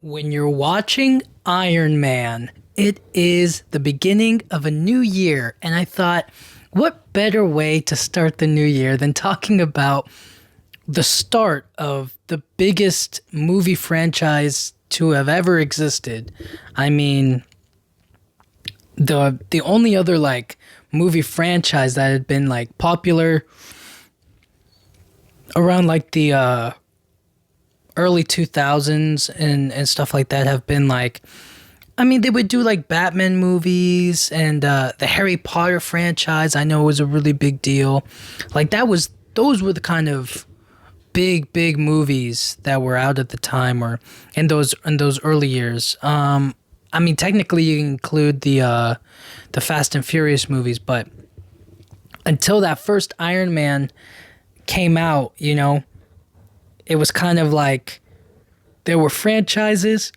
When you're watching Iron Man, it is the beginning of a new year, and I thought, what better way to start the new year than talking about the start of the biggest movie franchise to have ever existed? I mean, the only other movie franchise that had been popular around the early 2000s and stuff like that have been they would do Batman movies and the Harry Potter franchise. I know it was a really big deal. Those were the kind of big movies that were out at the time or in those early years. Technically you can include the Fast and Furious movies, but until that first Iron Man came out, it was kind of like there were franchises,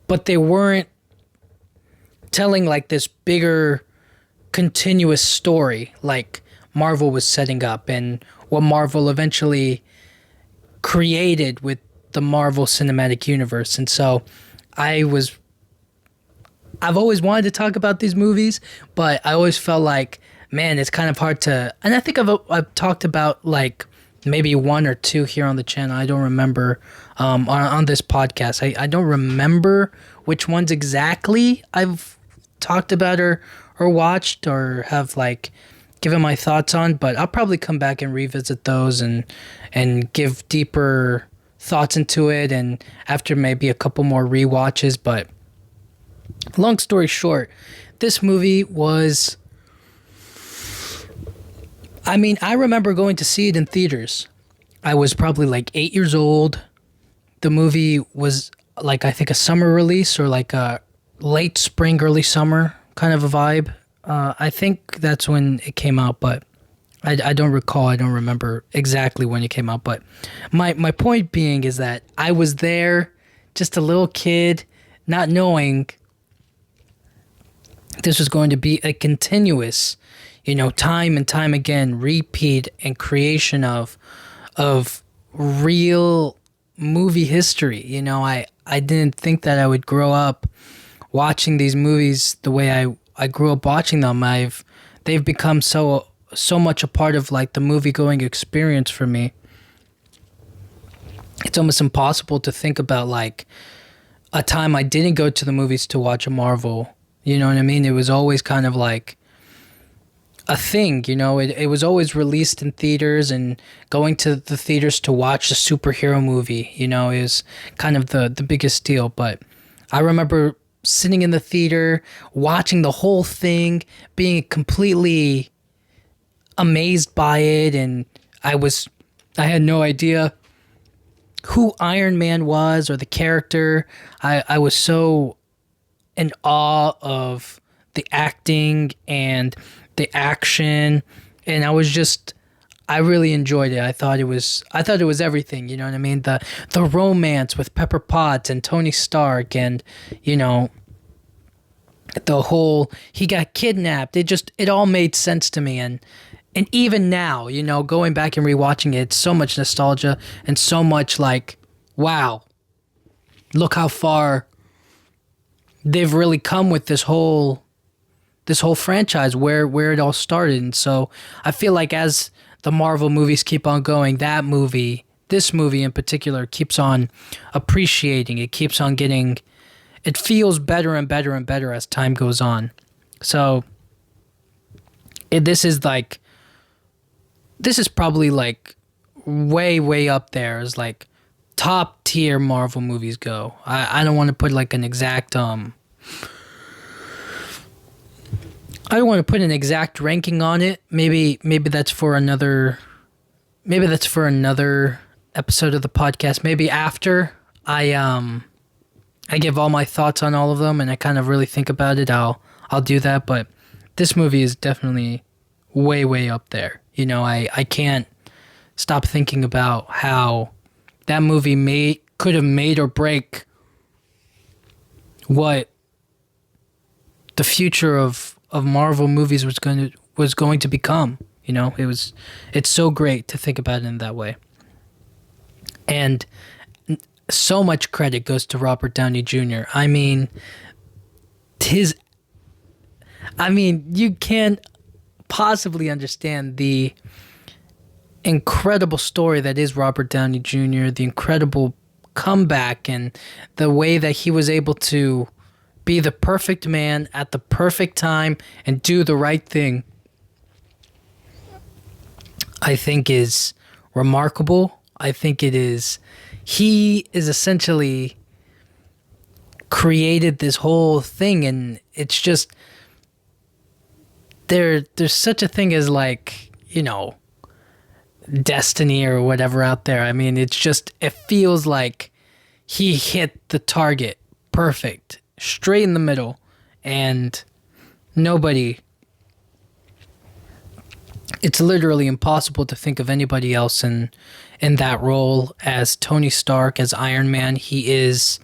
but they weren't telling this bigger continuous story like Marvel was setting up and what Marvel eventually created with the Marvel Cinematic Universe. And so I've always wanted to talk about these movies, but I always felt like, man, it's kind of hard to, and I think I've talked about maybe one or two here on the channel. I don't remember on this podcast. I don't remember which ones exactly I've talked about or watched or have given my thoughts on, but I'll probably come back and revisit those and give deeper thoughts into it and after maybe a couple more rewatches. But long story short, this movie was, I remember going to see it in theaters. I was probably 8 years old. The movie was I think a summer release or a late spring, early summer kind of a vibe. I think that's when it came out, but I don't recall. I don't remember exactly when it came out. But my point being is that I was there, just a little kid, not knowing this was going to be a continuous, time and time again, repeat and creation of real movie history. I didn't think that I would grow up watching these movies the way I grew up watching them. They've become so much a part of the movie going experience for me. It's almost impossible to think about a time I didn't go to the movies to watch a Marvel. You know what I mean? It was always kind of a thing, it was always released in theaters, and going to the theaters to watch a superhero movie, is kind of the biggest deal. But I remember sitting in the theater, watching the whole thing, being completely amazed by it, and I had no idea who Iron Man was or the character. I was so in awe of the acting and the action, and I really enjoyed it. I thought it was everything, you know what I mean? The romance with Pepper Potts and Tony Stark, and the whole he got kidnapped. It all made sense to me, and even now, going back and rewatching it, it's so much nostalgia and so much wow, look how far they've really come with this whole franchise, where it all started. And so I feel as the Marvel movies keep on going, this movie in particular, keeps on appreciating. It keeps on getting, it feels better and better and better as time goes on. So this is probably way up there as top tier Marvel movies go. I don't want to put an exact I don't want to put an exact ranking on it. Maybe that's for another episode of the podcast. Maybe after I give all my thoughts on all of them and I kind of really think about it, I'll do that. But this movie is definitely way up there. I can't stop thinking about how that movie could have made or break what the future of Marvel movies was going to become. It's so great to think about it in that way. And so much credit goes to Robert Downey Jr. I mean, his you can't possibly understand the incredible story that is Robert Downey Jr., the incredible comeback and the way that he was able to be the perfect man at the perfect time and do the right thing, I think is remarkable. I think he is essentially created this whole thing, and it's just, there's such a thing as like, destiny or whatever out there. I mean, it feels like he hit the target perfect, straight in the middle, and it's literally impossible to think of anybody else in that role as Tony Stark, as Iron Man. He is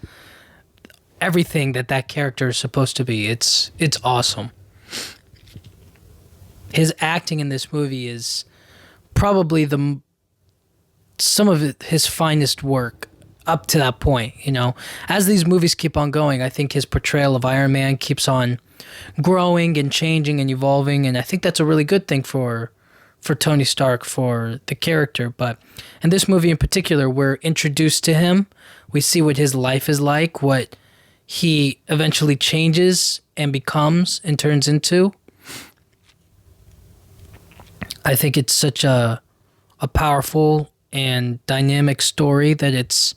everything that character is supposed to be. It's awesome. His acting in this movie is probably some of his finest work up to that point. As these movies keep on going, I think his portrayal of Iron Man keeps on growing and changing and evolving, and I think that's a really good thing for Tony Stark, for the character. But in this movie in particular, we're introduced to him. We see what his life is like, what he eventually changes and becomes and turns into. I think it's such a powerful and dynamic story that it's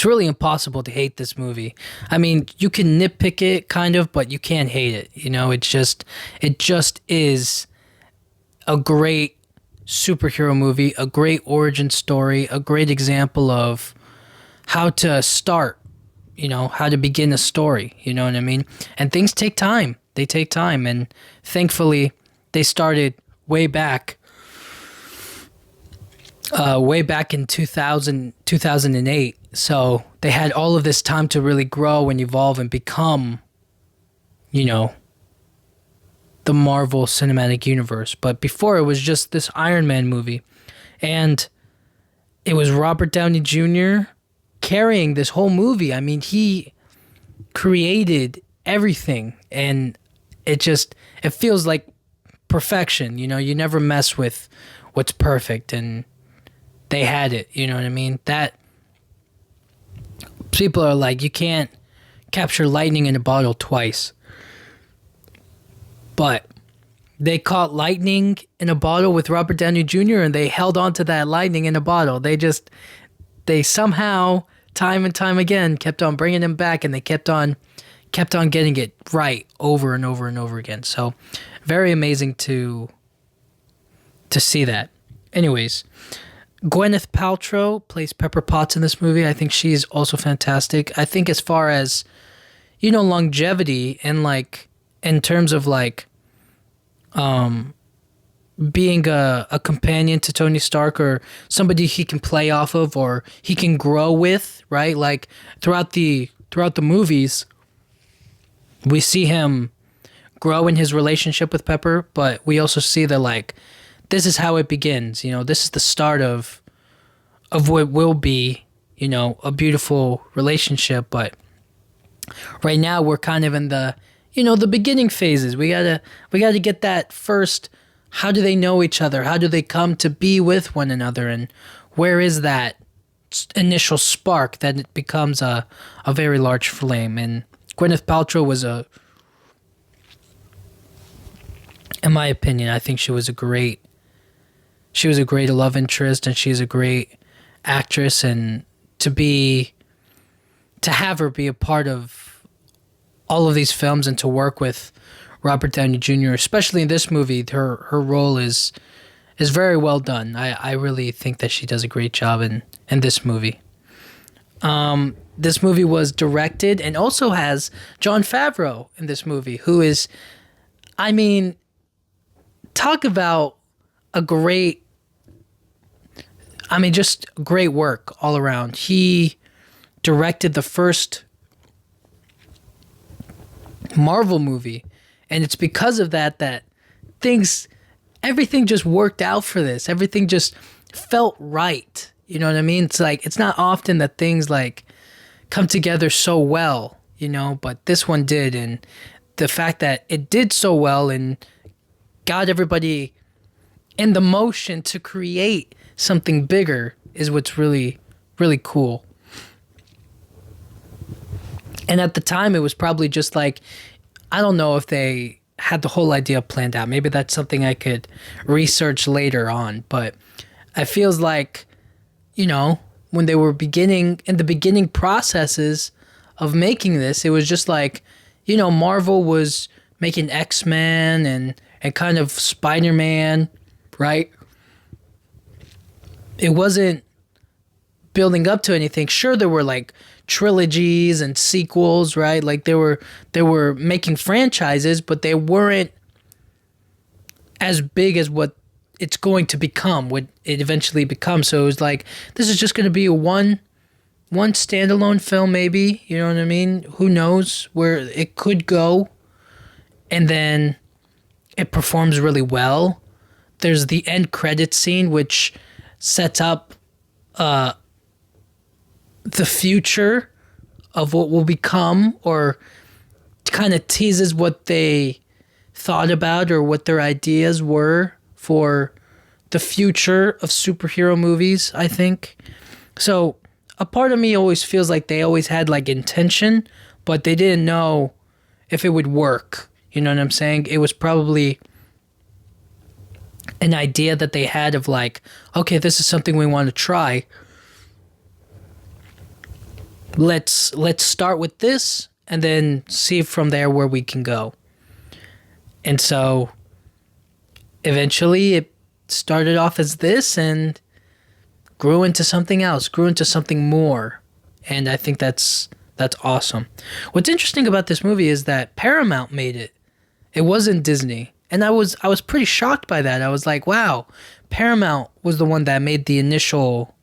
really impossible to hate this movie. I mean, you can nitpick it kind of, but you can't hate it. It just is a great superhero movie, a great origin story, a great example of how to start, how to begin a story, you know what I mean? And things take time. They take time, and thankfully they started way back in 2008. So they had all of this time to really grow and evolve and become, the Marvel Cinematic Universe. But before, it was just this Iron Man movie. And it was Robert Downey Jr. carrying this whole movie. I mean, he created everything, and it feels like perfection. You never mess with what's perfect, and they had it. You know what I mean? That people are like, you can't capture lightning in a bottle twice. But they caught lightning in a bottle with Robert Downey Jr. and they held on to that lightning in a bottle. They somehow, time and time again, kept on bringing him back, and they kept on getting it right over and over and over again. So very amazing to see that. Anyways, Gwyneth Paltrow plays Pepper Potts in this movie. I think she's also fantastic. I think as far as, longevity and like in terms of like being a companion to Tony Stark, or somebody he can play off of or he can grow with, right? Like throughout the movies, we see him grow in his relationship with Pepper, but we also see that like this is how it begins. This is the start of what will be, a beautiful relationship. But right now we're kind of in the, the beginning phases. We gotta get that first. How do they know each other? How do they come to be with one another? And where is that initial spark that it becomes a very large flame? And Gwyneth Paltrow was in my opinion, I think she was a great love interest, and she's a great actress. And to have her be a part of all of these films and to work with Robert Downey Jr., especially in this movie, her role is very well done. I really think that she does a great job in this movie. This movie was directed and also has Jon Favreau in this movie, who is, I mean, talk about just great work all around. He directed the first Marvel movie, and it's because of that things everything just worked out for this. Everything just felt right. You know what I mean? It's like, it's not often that things like come together so well, you know, but this one did. And the fact that it did so well and got everybody in the motion to create something bigger is what's really, really cool. And at the time, it was probably just like, I don't know if they had the whole idea planned out. Maybe that's something I could research later on. But it feels like, you know, when they were in the beginning processes of making this, it was just like, you know, Marvel was making X-Men and kind of Spider-Man, right? It wasn't building up to anything. Sure, there were like trilogies and sequels, right? Like they were making franchises, but they weren't as big as what it's going to become, what it eventually becomes. So it was like, this is just going to be a one standalone film, maybe, you know what I mean? Who knows where it could go. And then it performs really well. There's the end credit scene, which sets up the future of what will become, or kind of teases what they thought about or what their ideas were for the future of superhero movies, I think. So a part of me always feels like they always had like intention, but they didn't know if it would work. You know what I'm saying? It was probably an idea that they had of like, okay, this is something we want to try. Let's start with this and then see from there where we can go. And so eventually it started off as this and grew into something else, grew into something more. And I think that's awesome. What's interesting about this movie is that Paramount made it. It wasn't Disney. And I was pretty shocked by that. I was like, wow, Paramount was the one that made the initial,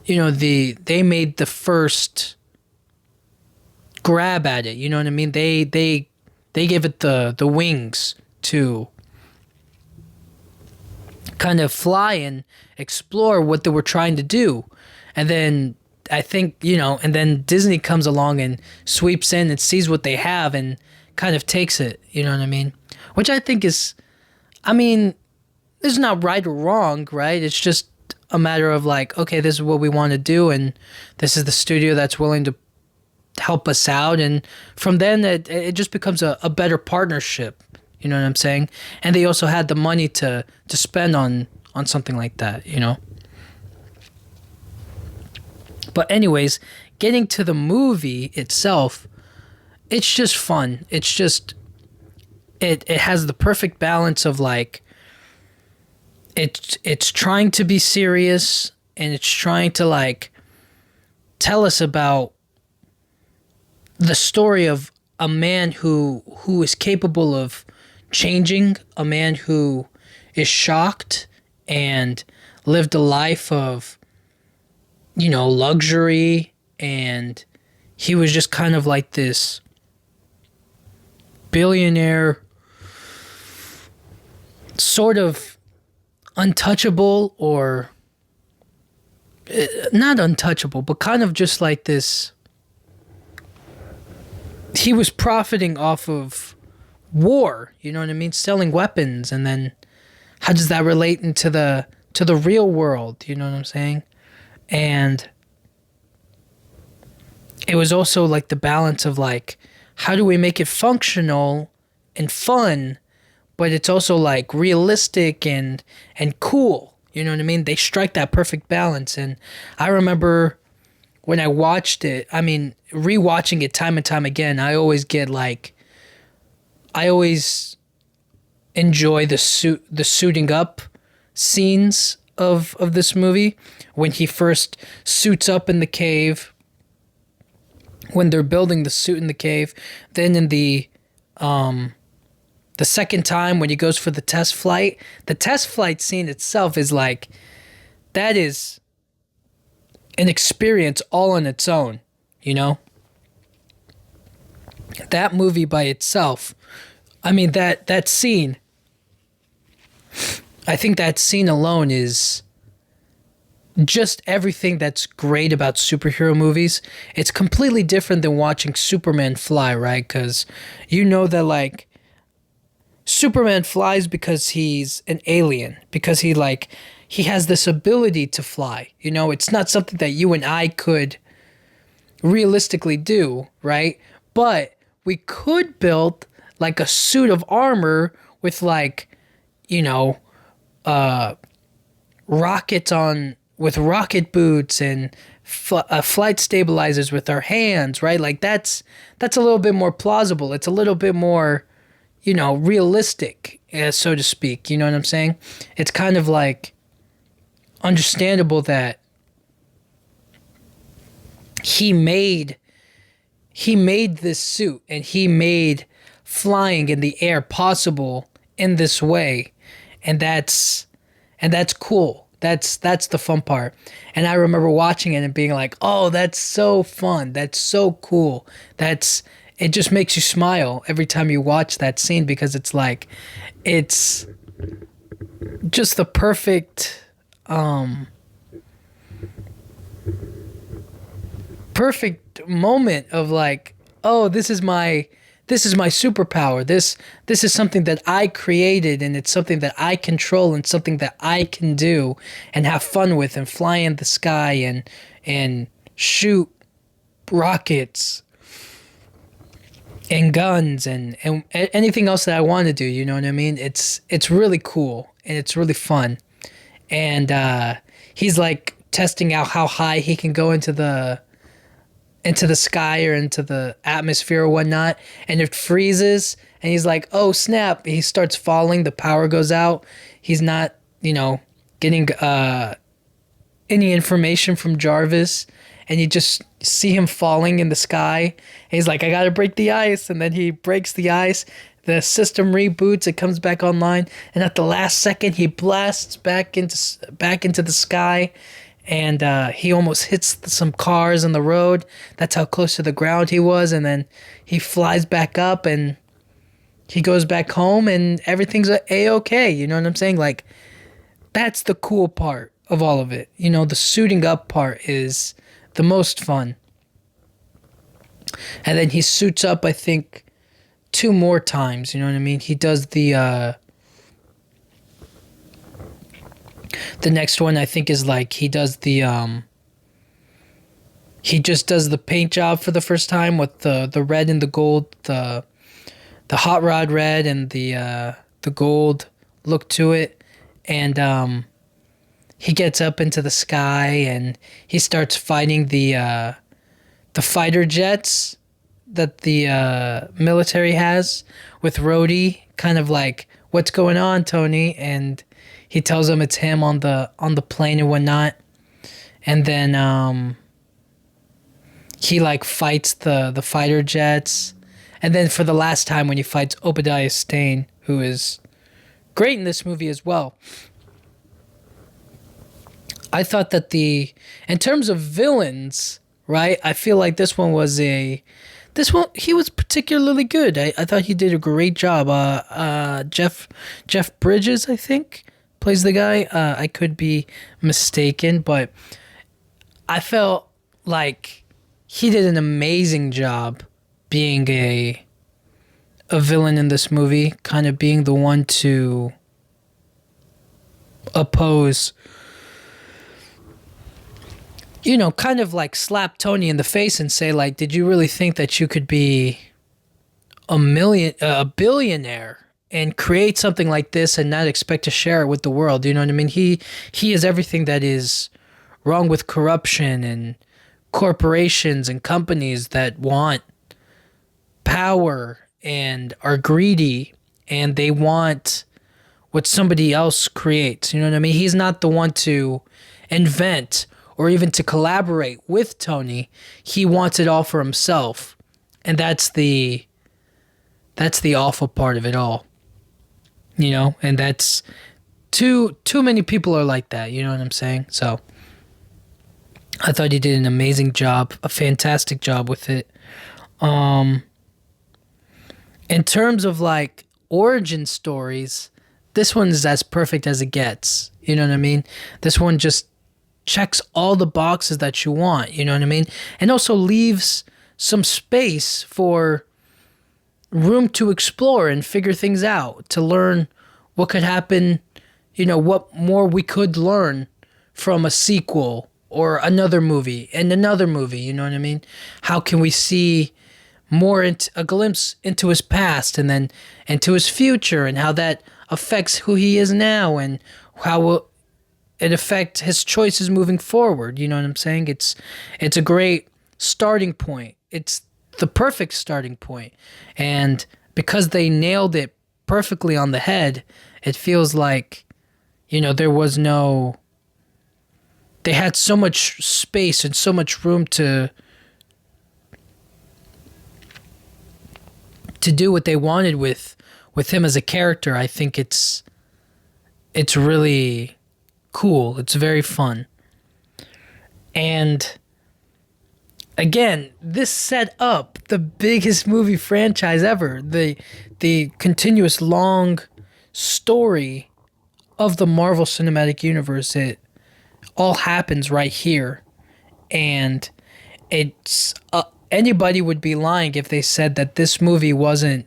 you know, they made the first grab at it. You know what I mean? They gave it the wings to kind of fly and explore what they were trying to do. And then I think, you know, and then Disney comes along and sweeps in and sees what they have and kind of takes it. You know what I mean? Which I think is, I mean, it's not right or wrong, right? It's just a matter of like, okay, this is what we want to do, and this is the studio that's willing to help us out. And from then, it just becomes a better partnership. You know what I'm saying? And they also had the money to spend on something like that, you know? But anyways, getting to the movie itself, it's just fun. It's just, it has the perfect balance of like, it's trying to be serious and it's trying to like tell us about the story of a man who is capable of changing, a man who is shocked and lived a life of, you know, luxury, and he was just kind of like this billionaire, sort of untouchable, or not untouchable, but kind of just like this. He was profiting off of war, you know what I mean? Selling weapons, and then how does that relate into the real world, you know what I'm saying? And it was also like the balance of like, how do we make it functional and fun, but it's also like realistic and cool, you know what I mean? They strike that perfect balance. And I remember when I watched it, I mean, rewatching it time and time again, I always enjoy the suiting up scenes of this movie. When he first suits up in the cave, when they're building the suit in the cave, then in the second time when he goes for the test flight scene itself is like, that is an experience all on its own, you know? That movie by itself, I mean, that scene I think that scene alone is just everything that's great about superhero movies. It's completely different than watching Superman fly, right? Because you know that, like, Superman flies because he's an alien, because he has this ability to fly. You know, it's not something that you and I could realistically do, right? But we could build like a suit of armor with, like, you know, rockets on with rocket boots and flight stabilizers with our hands, right? Like that's a little bit more plausible. It's a little bit more, realistic, so to speak. You know what I'm saying? It's kind of like understandable that he made this suit, and he made flying in the air possible in this way, and that's cool. That's the fun part. And I remember watching it and being like, "Oh, that's so fun. That's so cool." It just makes you smile every time you watch that scene, because it's like it's just the perfect moment of like, oh, this is my superpower. This is something that I created, and it's something that I control, and something that I can do and have fun with, and fly in the sky and shoot rockets and guns and anything else that I want to do. You know what I mean? It's really cool, and it's really fun. And he's like testing out how high he can go into the sky or into the atmosphere or whatnot, and it freezes, and he's like, oh snap, he starts falling, the power goes out, he's not, getting any information from Jarvis, and you just see him falling in the sky, and he's like, I gotta break the ice, and then he breaks the ice, the system reboots, it comes back online, and at the last second he blasts back into the sky. And he almost hits some cars on the road. That's how close to the ground he was. And then he flies back up, and he goes back home, and everything's A-okay. You know what I'm saying? Like, that's the cool part of all of it. The suiting up part is the most fun. And then he suits up, I think, 2 more times. You know what I mean? He does the next one, I think, is like he does he just does the paint job for the first time with the red and the gold, the hot rod red and the gold look to it, and he gets up into the sky and he starts fighting the fighter jets that the military has with Rhodey, kind of like, what's going on, Tony? And he tells him it's him on the plane and whatnot. And then he like fights the fighter jets. And then for the last time, when he fights Obadiah Stane, who is great in this movie as well. I thought that in terms of villains, right, I feel like he was particularly good. I thought he did a great job. Jeff Bridges, I think, plays the guy. I could be mistaken, but I felt like he did an amazing job being a villain in this movie, kind of being the one to oppose, kind of like slap Tony in the face and say, like, did you really think that you could be a billionaire and create something like this and not expect to share it with the world? You know what I mean? He is everything that is wrong with corruption and corporations and companies that want power and are greedy, and they want what somebody else creates. You know what I mean? He's not the one to invent or even to collaborate with Tony. He wants it all for himself. And that's the awful part of it all. And that's too many people are like that, you know what I'm saying? So I thought he did an amazing job, a fantastic job with it. In terms of like origin stories, this one is as perfect as it gets. You know what I mean? This one just checks all the boxes that you want. You know what I mean? And also leaves some space for room to explore and figure things out, to learn what could happen, what more we could learn from a sequel or another movie and another movie. You know what I mean? How can we see more into a glimpse into his past and then into his future, and how that affects who he is now, and how will it affect his choices moving forward. You know what I'm saying? It's a great starting point. It's the perfect starting point. And because they nailed it perfectly on the head, it feels like, there was no, they had so much space and so much room to do what they wanted with him as a character. I think it's really cool. It's very fun. And again, this set up the biggest movie franchise ever. The continuous long story of the Marvel Cinematic Universe. It all happens right here. And it's anybody would be lying if they said that this movie wasn't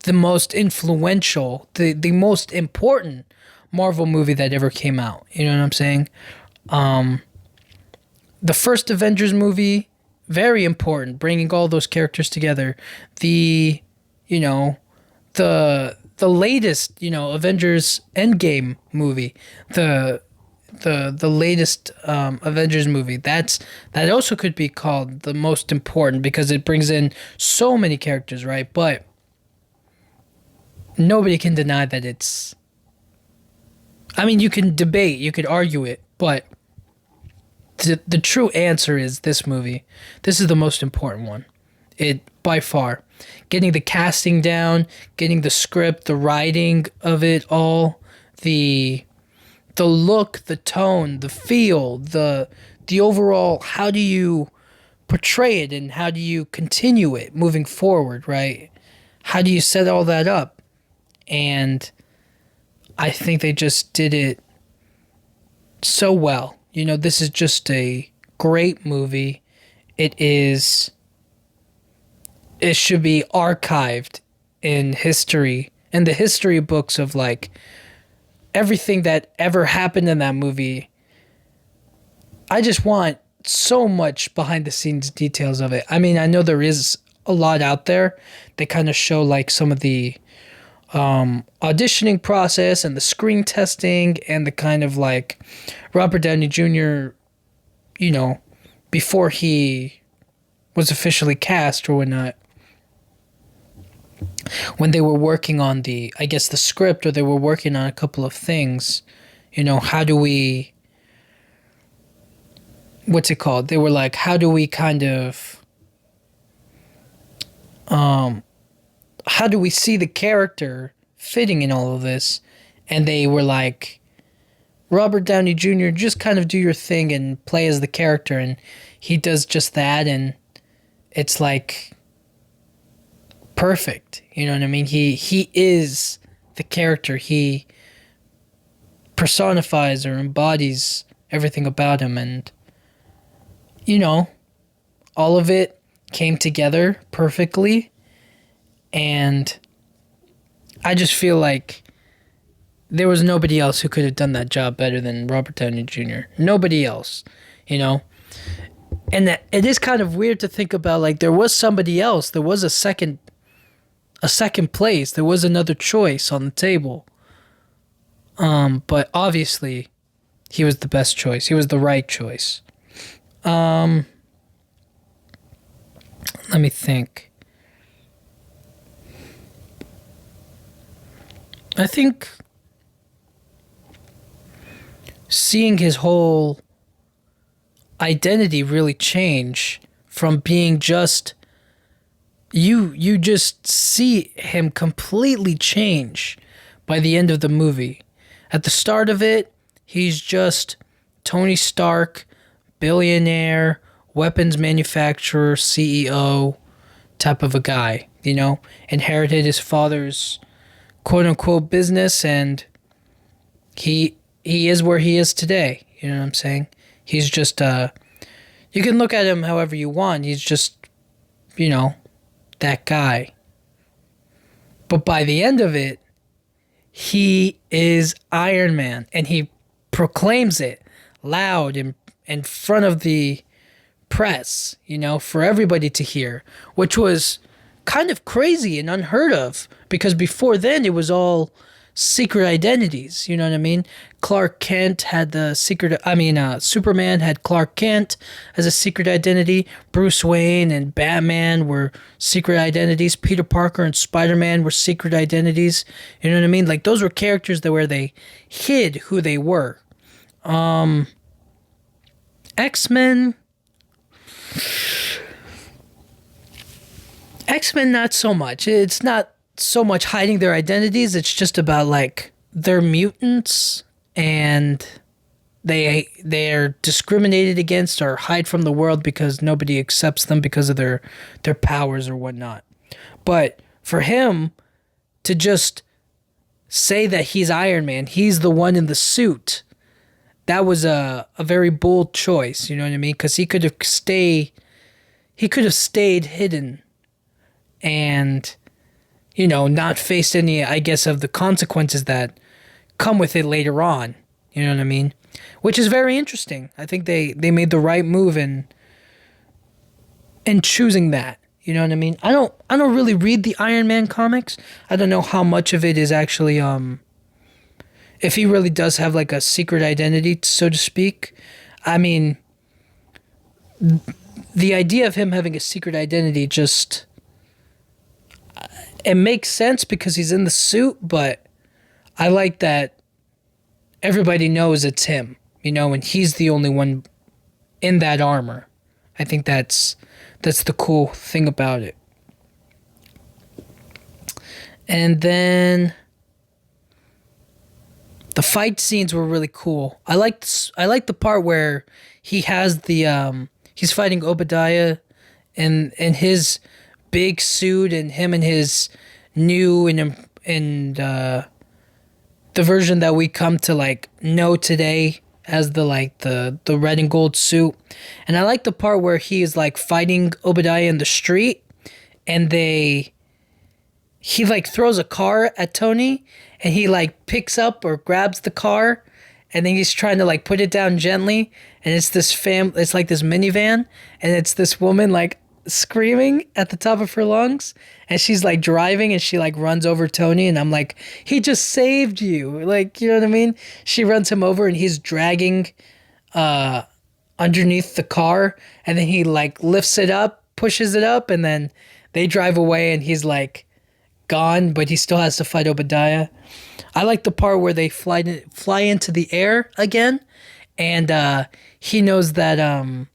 the most influential, the most important Marvel movie that ever came out. You know what I'm saying? The first Avengers movie, very important, bringing all those characters together. The latest, Avengers Endgame movie, the latest Avengers movie, that also could be called the most important because it brings in so many characters, right? But nobody can deny that it's, I mean, you can debate, you could argue it, but the true answer is this movie. This is the most important one. It, by far. Getting the casting down, getting the script, the writing of it all, the look, the tone, the feel, the overall, how do you portray it and how do you continue it moving forward, right? How do you set all that up? And I think they just did it so well. This is just a great movie. It should be archived in history, in the history books of like everything that ever happened in that movie. I just want so much behind the scenes details of it. I mean, I know there is a lot out there. They kind of show like some of the auditioning process and the screen testing and the kind of like Robert Downey Jr., before he was officially cast or whatnot, when they were working on the script, or they were working on a couple of things, how do we, what's it called? They were like, how do we kind of, how do we see the character fitting in all of this? And they were like, Robert Downey Jr., just kind of do your thing and play as the character. And he does just that. And it's like perfect. You know what I mean? He is the character. He personifies or embodies everything about him. And, all of it came together perfectly. And I just feel like there was nobody else who could have done that job better than Robert Downey Jr. Nobody else, And that, it is kind of weird to think about, like, there was somebody else. There was a second place. There was another choice on the table. But obviously, he was the best choice. He was the right choice. Let me think. I think seeing his whole identity really change from being just, you just see him completely change by the end of the movie. At the start of it, he's just Tony Stark, billionaire, weapons manufacturer, CEO type of a guy, inherited his father's quote-unquote business and He is where he is today. You know what I'm saying? He's just you can look at him however you want. He's just, you know, that guy. But by the end of it, he is Iron Man, and he proclaims it loud in front of the press, you know, for everybody to hear, which was kind of crazy and unheard of because before then it was all secret identities, you know what I mean? Clark Kent had the secret, Superman had Clark Kent as a secret identity. Bruce Wayne and Batman were secret identities. Peter Parker and Spider-Man were secret identities. You know what I mean? Like those were characters that where they hid who they were. X-Men, not so much. It's not so much hiding their identities. It's just about like they're mutants and they're discriminated against or hide from the world because nobody accepts them because of their powers or whatnot. But for him to just say that he's Iron Man, he's the one in the suit, that was a very bold choice, you know what I mean? Because he could have stayed hidden and, you know, not faced any, I guess, of the consequences that come with it later on. You know what I mean? Which is very interesting. I think they made the right move in choosing that. You know what I mean? I don't really read the Iron Man comics. I don't know how much of it is actually if he really does have like a secret identity, so to speak. I mean, the idea of him having a secret identity just, it makes sense because he's in the suit, but I like that everybody knows it's him, you know, and he's the only one in that armor. I think that's the cool thing about it. And then the fight scenes were really cool. I like the part where he has the he's fighting Obadiah in his big suit, and him and his new and the version that we come to like know today as the red and gold suit. And I like the part where he is like fighting Obadiah in the street, and he like throws a car at Tony, and he like picks up or grabs the car, and then he's trying to like put it down gently, and it's it's like this minivan, and it's this woman like screaming at the top of her lungs, and she's like driving, and she like runs over Tony, and I'm like, he just saved you, like, you know what I mean? She runs him over, and he's dragging underneath the car, and then he like lifts it up, pushes it up, and then they drive away, and he's like gone, but he still has to fight Obadiah. I like the part where they fly into the air again, and he knows that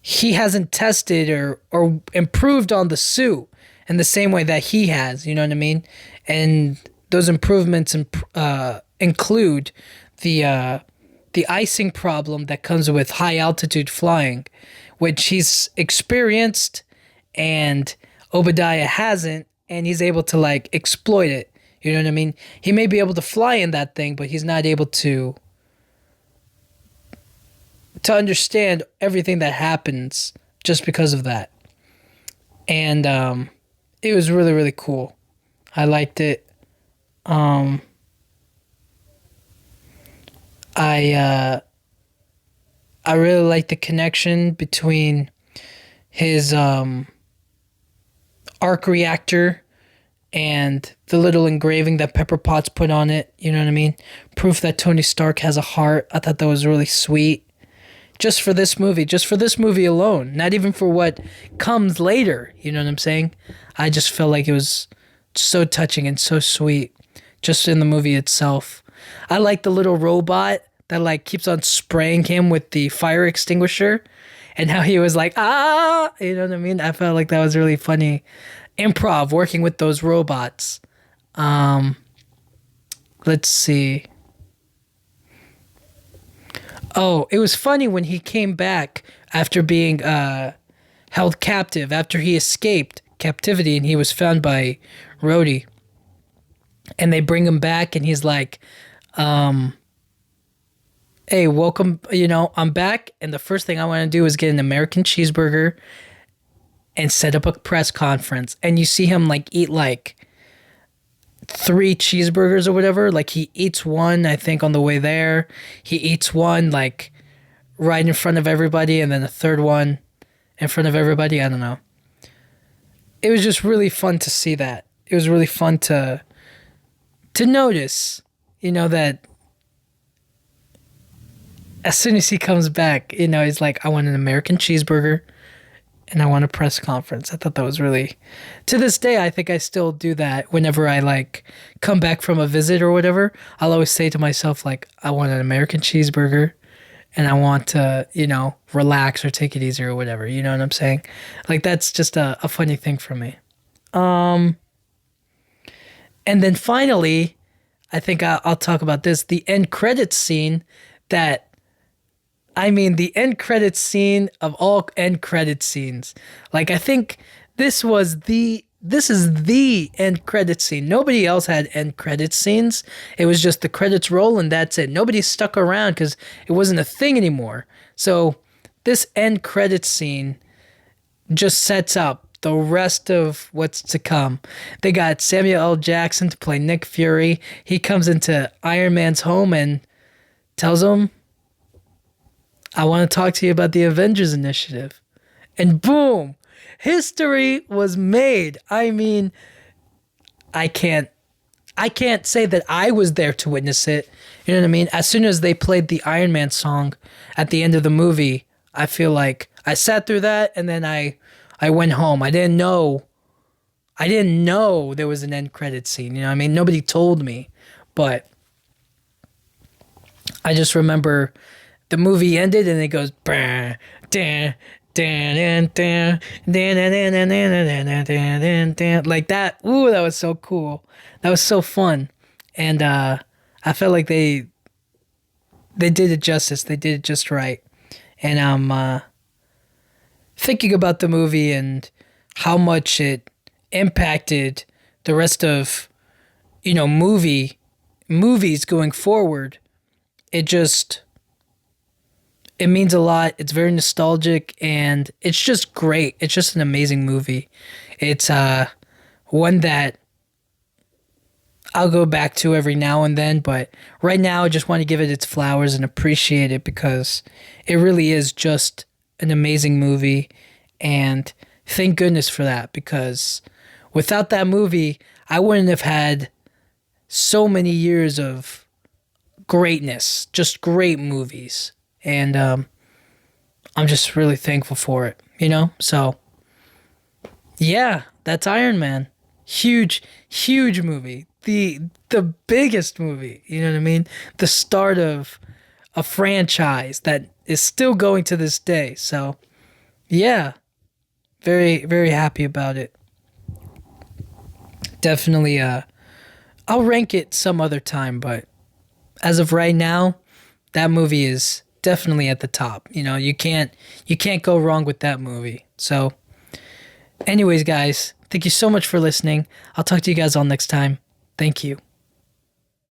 he hasn't tested or improved on the suit in the same way that he has, you know what I mean? And those improvements include the icing problem that comes with high altitude flying, which he's experienced and Obadiah hasn't, and he's able to like exploit it. You know what I mean? He may be able to fly in that thing, but he's not able to understand everything that happens just because of that. And it was really, really cool. I liked it. I really like the connection between his arc reactor and the little engraving that Pepper Potts put on it. You know what I mean? Proof that Tony Stark has a heart. I thought that was really sweet. Just for this movie alone, not even for what comes later. You know what I'm saying? I just felt like it was so touching and so sweet just in the movie itself. I like the little robot that like keeps on spraying him with the fire extinguisher, and how he was like, ah, you know what I mean? I felt like that was really funny improv working with those robots. Let's see. Oh, it was funny when he came back after being held captive, after he escaped captivity, and he was found by Rhodey. And they bring him back, and he's like, Hey, welcome. I'm back, and the first thing I want to do is get an American cheeseburger and set up a press conference. And you see him like eat like three cheeseburgers or whatever. Like he eats one, I think, on the way there. He eats one like right in front of everybody, and then a third one in front of everybody. I don't know. It was just really fun to see that. It was really fun to notice, that as soon as he comes back, he's like, I want an American cheeseburger and I want a press conference. I thought that was really, to this day, I think I still do that whenever I like come back from a visit or whatever. I'll always say to myself, like, I want an American cheeseburger and I want to, relax or take it easy or whatever. You know what I'm saying? Like, that's just a funny thing for me. And then finally, I think I'll talk about this, the end credits scene the end credits scene of all end credits scenes. Like, I think this is the end credits scene. Nobody else had end credits scenes. It was just the credits roll and that's it. Nobody stuck around because it wasn't a thing anymore. So this end credits scene just sets up the rest of what's to come. They got Samuel L. Jackson to play Nick Fury. He comes into Iron Man's home and tells him, I want to talk to you about the Avengers Initiative. And boom, history was made. I mean, I can't say that I was there to witness it. You know what I mean? As soon as they played the Iron Man song at the end of the movie, I feel like I sat through that and then I went home. I didn't know there was an end credit scene. You know what I mean? Nobody told me. But I just remember the movie ended and it goes like that. Ooh, that was so cool. That was so fun. And I felt like they did it justice. They did it just right. And I'm thinking about the movie and how much it impacted the rest of movies going forward. It means a lot. It's very nostalgic and it's just great. It's just an amazing movie. It's one that I'll go back to every now and then, but right now I just want to give it its flowers and appreciate it because it really is just an amazing movie, and thank goodness for that, because without that movie I wouldn't have had so many years of greatness, just great movies. And I'm just really thankful for it, So, yeah, that's Iron Man. Huge, huge movie. The biggest movie, you know what I mean? The start of a franchise that is still going to this day. So, yeah, very, very happy about it. Definitely, I'll rank it some other time, but as of right now, that movie is definitely at the top. You can't go wrong with that movie. So anyways, guys, thank you so much for listening. I'll talk to you guys all next time. Thank you.